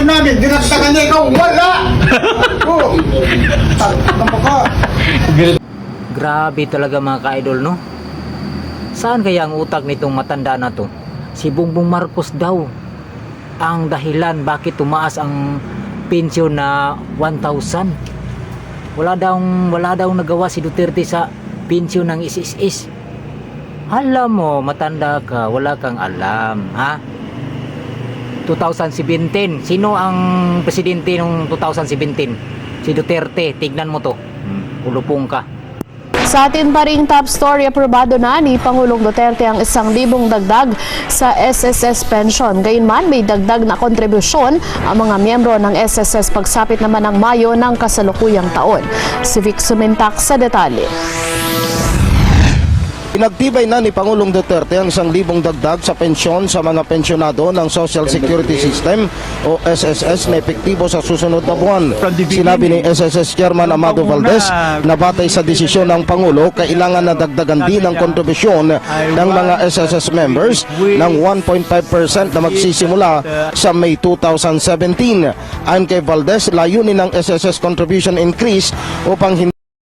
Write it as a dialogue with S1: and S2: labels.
S1: contribution namin, dinagdagan niya ikaw, wala! Oh, tama ka.
S2: Grabe talaga mga ka-idol, no? Saan kaya ang utak nitong matanda na to? Si Bongbong Marcos daw ang dahilan bakit tumaas ang pensyon na 1,000. Wala daw nagawa si Duterte sa pensyon ng SSS. Alam mo, matanda ka, wala kang alam, ha? 2017, sino ang presidente noong 2017? Si Duterte, tignan mo to. Ulupong ka.
S3: Sa atin pa ring top story, aprobado na ni Pangulong Duterte ang 1,000 dagdag sa SSS pension. Gayunman, may dagdag na kontribusyon ang mga miyembro ng SSS pagsapit naman ng Mayo ng kasalukuyang taon. Si Vic Sumintak sa detalye.
S4: Pinagtibay na ni Pangulong Duterte ang 1,000 dagdag sa pensyon sa mga pensyonado ng Social Security System o SSS na epektibo sa susunod na buwan. Sinabi ni SSS Chairman Amado Valdez na batay sa desisyon ng Pangulo, kailangan na dagdagan din ang kontribusyon ng mga SSS members ng 1.5% na magsisimula sa May 2017. Ayon kay Valdez, layunin ng SSS contribution increase upang